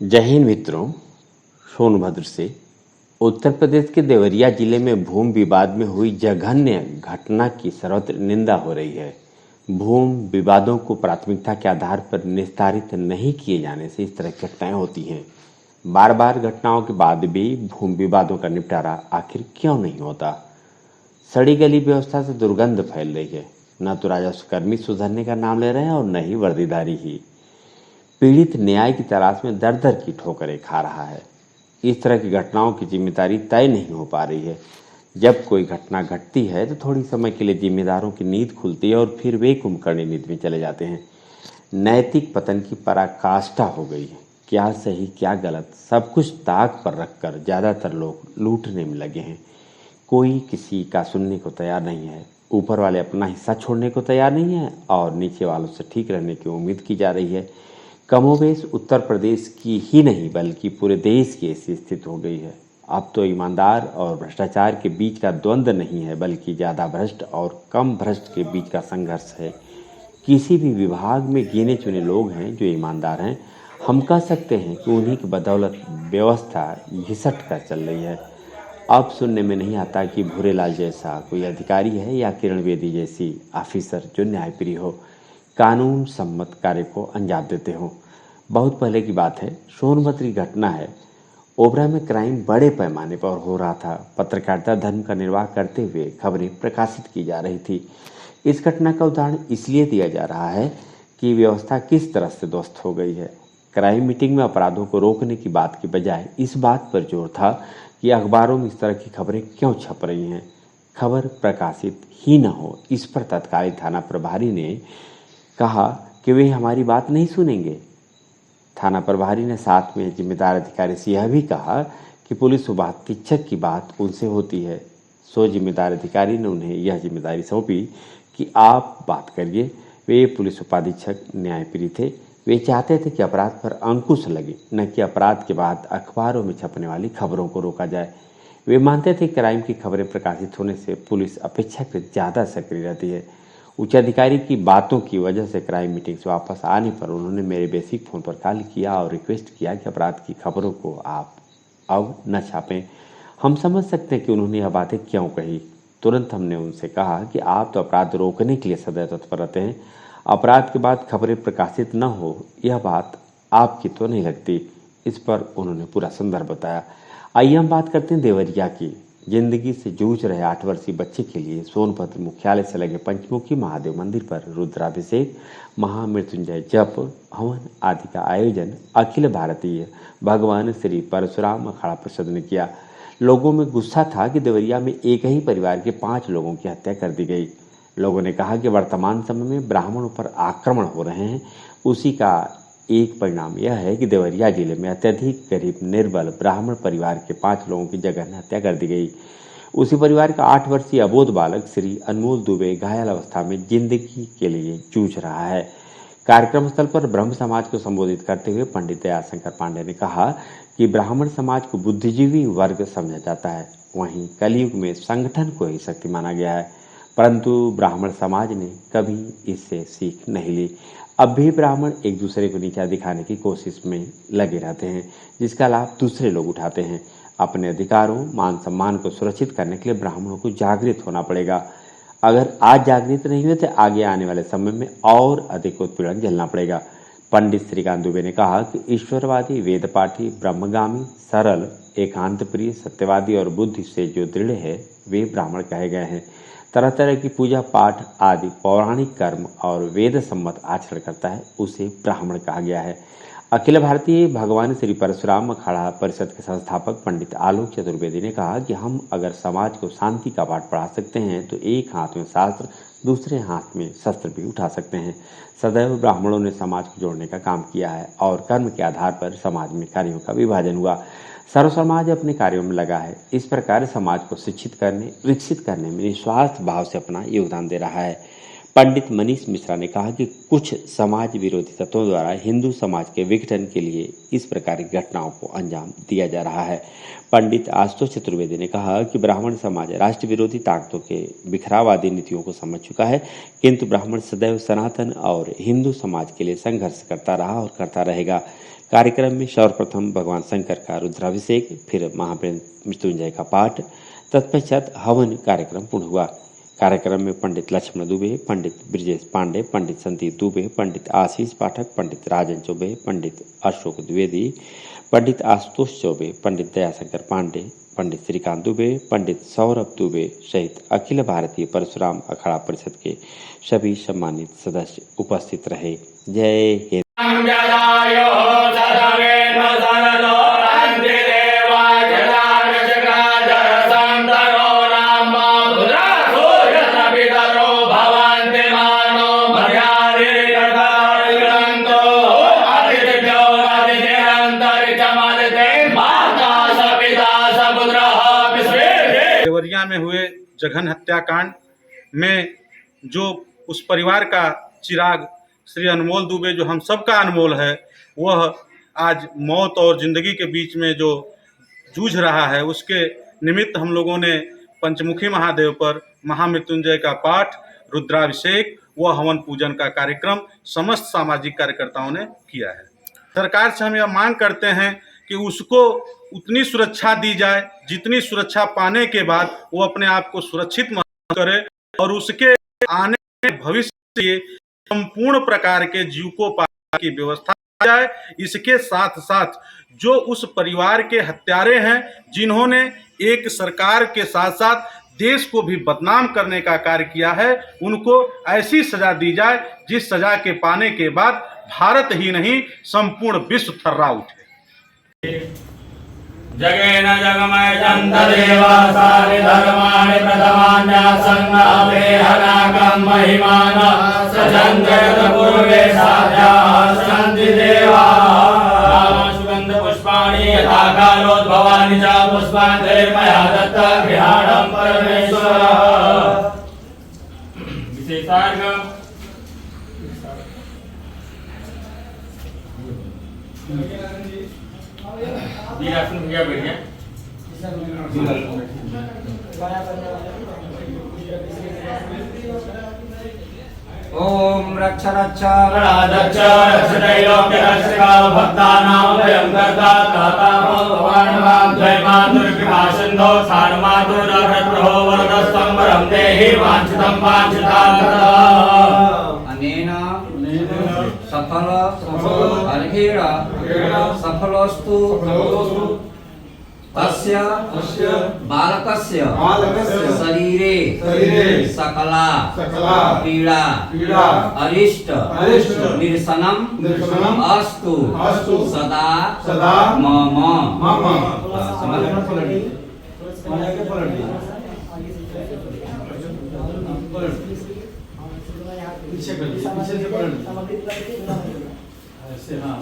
जय हिंद मित्रों, सोनभद्र से उत्तर प्रदेश के देवरिया जिले में भूमि विवाद में हुई जघन्य घटना की सर्वत्र निंदा हो रही है। भूमि विवादों को प्राथमिकता के आधार पर निस्तारित नहीं किए जाने से इस तरह की घटनाएं होती हैं। बार बार घटनाओं के बाद भी भूमि विवादों का निपटारा आखिर क्यों नहीं होता? सड़ी गली व्यवस्था से दुर्गंध फैल रही है। न तो राजस्व कर्मी सुधरने का नाम ले रहे हैं और न ही वर्दीधारी ही। पीड़ित न्याय की तलाश में दर दर की ठोकरें खा रहा है। इस तरह की घटनाओं की जिम्मेदारी तय नहीं हो पा रही है। जब कोई घटना घटती है तो थोड़ी समय के लिए जिम्मेदारों की नींद खुलती है और फिर वे कुंभकर्णी नींद में चले जाते हैं। नैतिक पतन की पराकाष्ठा हो गई है। क्या सही क्या गलत सब कुछ ताक पर रखकर ज्यादातर लोग लूटने में लगे हैं। कोई किसी का सुनने को तैयार नहीं है। ऊपर वाले अपना हिस्सा छोड़ने को तैयार नहीं है और नीचे वालों से ठीक रहने की उम्मीद की जा रही है। कमोबेश उत्तर प्रदेश की ही नहीं बल्कि पूरे देश की ऐसी स्थिति हो गई है। अब तो ईमानदार और भ्रष्टाचार के बीच का द्वंद्व नहीं है बल्कि ज़्यादा भ्रष्ट और कम भ्रष्ट के बीच का संघर्ष है। किसी भी विभाग में गिने चुने लोग हैं जो ईमानदार हैं। हम कह सकते हैं कि उन्हीं की बदौलत व्यवस्था घिसट कर चल रही है। अब सुनने में नहीं आता कि भूरेलाल जैसा कोई अधिकारी है या किरण बेदी जैसी ऑफिसर जो न्यायप्रिय हो, कानून सम्मत कार्य को अंजाम देते हो। बहुत पहले की बात है, सोनभद्र की घटना है। ओबरा में क्राइम बड़े पैमाने पर हो रहा था। पत्रकारिता धर्म का निर्वाह करते हुए खबरें प्रकाशित की जा रही थी। इस घटना का उदाहरण इसलिए दिया जा रहा है कि व्यवस्था किस तरह से ध्वस्त हो गई है। क्राइम मीटिंग में अपराधों को रोकने की बात की बजाय इस बात पर जोर था कि अखबारों में इस तरह की खबरें क्यों छप रही हैं। खबर प्रकाशित ही न हो, इस पर तत्कालीन थाना प्रभारी ने कहा कि वे हमारी बात नहीं सुनेंगे। थाना प्रभारी ने साथ में जिम्मेदार अधिकारी से यह भी कहा कि पुलिस उपाधीक्षक की बात उनसे होती है। सो जिम्मेदार अधिकारी ने उन्हें यह जिम्मेदारी सौंपी कि आप बात करिए। वे पुलिस उपाधीक्षक न्यायप्रिय थे। वे चाहते थे कि अपराध पर अंकुश लगे, न कि अपराध के बाद अखबारों में छपने वाली खबरों को रोका जाए। वे मानते थे कि क्राइम की खबरें प्रकाशित होने से पुलिस अपेक्षाकृत ज़्यादा सक्रिय रहती है। उच्च अधिकारी की बातों की वजह से क्राइम मीटिंग से वापस आने पर उन्होंने मेरे बेसिक फ़ोन पर कॉल किया और रिक्वेस्ट किया कि अपराध की खबरों को आप अब न छापें। हम समझ सकते हैं कि उन्होंने यह बातें क्यों कही। तुरंत हमने उनसे कहा कि आप तो अपराध रोकने के लिए सदैव तत्पर रहते हैं। अपराध के बाद खबरें प्रकाशित न हो, यह बात आपकी तो नहीं लगती। इस पर उन्होंने पूरा संदर्भ बताया। आइए हम बात करते हैं देवरिया की। जिंदगी से जूझ रहे 8 वर्षीय बच्चे के लिए सोनभद्र मुख्यालय से लगे पंचमुखी महादेव मंदिर पर रुद्राभिषेक, महामृत्युंजय जप, हवन आदि का आयोजन अखिल भारतीय भगवान श्री परशुराम अखाड़ा परिषद ने किया। लोगों में गुस्सा था कि देवरिया में एक ही परिवार के 5 लोगों की हत्या कर दी गई। लोगों ने कहा कि वर्तमान समय में ब्राह्मणों पर आक्रमण हो रहे हैं। उसी का एक परिणाम यह है कि देवरिया जिले में अत्यधिक गरीब निर्बल ब्राह्मण परिवार के 5 लोगों की जघन्य हत्या कर दी गई। उसी परिवार का 8 वर्षीय अबोध बालक श्री अनमोल दुबे घायल अवस्था में जिंदगी के लिए जूझ रहा है। कार्यक्रम स्थल पर ब्रह्म समाज को संबोधित करते हुए पंडित दयाशंकर पांडे ने कहा कि ब्राह्मण समाज को बुद्धिजीवी वर्ग समझा जाता है। वहीं कलयुग में संगठन को ही शक्ति माना गया है, परंतु ब्राह्मण समाज ने कभी इससे सीख नहीं ली। अब भी ब्राह्मण एक दूसरे को नीचा दिखाने की कोशिश में लगे रहते हैं, जिसका लाभ दूसरे लोग उठाते हैं। अपने अधिकारों मान सम्मान को सुरक्षित करने के लिए ब्राह्मणों को जागृत होना पड़ेगा। अगर आज जागृत नहीं हुए तो आगे आने वाले समय में और अधिक उत्पीड़न झेलना पड़ेगा। पंडित श्रीकांत दुबे ने कहा कि ईश्वरवादी, वेदपाठी, ब्रह्मगामी, सरल, एकांत प्रिय, सत्यवादी और बुद्धि से जो दृढ़ है वे ब्राह्मण कहे गए हैं। तरह तरह की पूजा पाठ आदि पौराणिक कर्म और वेद सम्मत आचरण करता है, उसे ब्राह्मण कहा गया है। अखिल भारतीय भगवान श्री परशुराम अखाड़ा परिषद के संस्थापक पंडित आलोक चतुर्वेदी ने कहा कि हम अगर समाज को शांति का पाठ पढ़ा सकते हैं तो एक हाथ में शास्त्र, दूसरे हाथ में शस्त्र भी उठा सकते हैं। सदैव ब्राह्मणों ने समाज को जोड़ने का काम किया है और कर्म के आधार पर समाज में कार्यों का विभाजन हुआ। सर्व समाज अपने कार्यों में लगा है। इस प्रकार समाज को शिक्षित करने, विकसित करने में निस्वार्थ भाव से अपना योगदान दे रहा है। पंडित मनीष मिश्रा ने कहा कि कुछ समाज विरोधी तत्वों द्वारा हिंदू समाज के विघटन के लिए इस प्रकार की घटनाओं को अंजाम दिया जा रहा है। पंडित आशुतोष चतुर्वेदी ने कहा कि ब्राह्मण समाज राष्ट्र विरोधी ताकतों के बिखराववादी नीतियों को समझ चुका है, किंतु ब्राह्मण सदैव सनातन और हिंदू समाज के लिए संघर्ष करता रहा और करता रहेगा। कार्यक्रम में सर्वप्रथम भगवान शंकर का रुद्राभिषेक, फिर महामृत्युंजय का पाठ, तत्पश्चात हवन कार्यक्रम पूर्ण हुआ। कार्यक्रम में पंडित लक्ष्मण दुबे, पंडित ब्रिजेश पांडे, पंडित संदीप दुबे, पंडित आशीष पाठक, पंडित राजन चौबे, पंडित अशोक द्विवेदी, पंडित आशुतोष चौबे, पंडित दयाशंकर पांडे, पंडित श्रीकांत दुबे, पंडित सौरभ दुबे सहित अखिल भारतीय परशुराम अखाड़ा परिषद के सभी सम्मानित सदस्य उपस्थित रहे। जय हिंद। देवरिया में हुए जघन हत्याकांड में जो उस परिवार का चिराग श्री अनमोल दुबे, जो हम सबका अनमोल है, वह आज मौत और जिंदगी के बीच में जो जूझ रहा है, उसके निमित्त हम लोगों ने पंचमुखी महादेव पर महामृत्युंजय का पाठ, रुद्राभिषेक व हवन पूजन का कार्यक्रम समस्त सामाजिक कार्यकर्ताओं ने किया है। सरकार से हम यह मांग करते हैं कि उसको उतनी सुरक्षा दी जाए जितनी सुरक्षा पाने के बाद वो अपने आप को सुरक्षित महसूस करे और उसके आने के भविष्य के संपूर्ण प्रकार के जीविकोपार्जन की व्यवस्था की जाए। इसके साथ साथ जो उस परिवार के हत्यारे हैं, जिन्होंने एक सरकार के साथ साथ देश को भी बदनाम करने का कार्य किया है, उनको ऐसी सजा दी जाए जिस सजा के पाने के बाद भारत ही नहीं संपूर्ण विश्व थर्रा उठे। जगेन जगमय चंद्रदेवा सारि धर्माणि प्रथमान्यासन्नाभेहनाकं महिमान सचन्द्रयत पूर्वे साध्याः सन्ति देवाः सुगन्ध पुष्पाणि यथा कालोद्भवानि च पुष्पाञ्जलिर्मया दत्ता गृहाणं परमेश्वरः। विशेषार्घ भैया बैठिए। ओम रक्ष रक्ष गणाध्यक्ष रक्षत्रैलोक्य रक्षका भक्तानां भयं कर्ता त्राता भगवान् मां जय मातुर्कृपा सिन्धो सारमातुरभ्रहो वरदस्तं वरं देहि वाञ्छितं वाञ्छितात् अनेन सफल अर्घेण सफलोस्तु तस्य बालकस्य शरीरे सकला पीड़ा अरिष्ट निरसनम अस्तु सदा मम। पीछे से पलट ऐसे। हाँ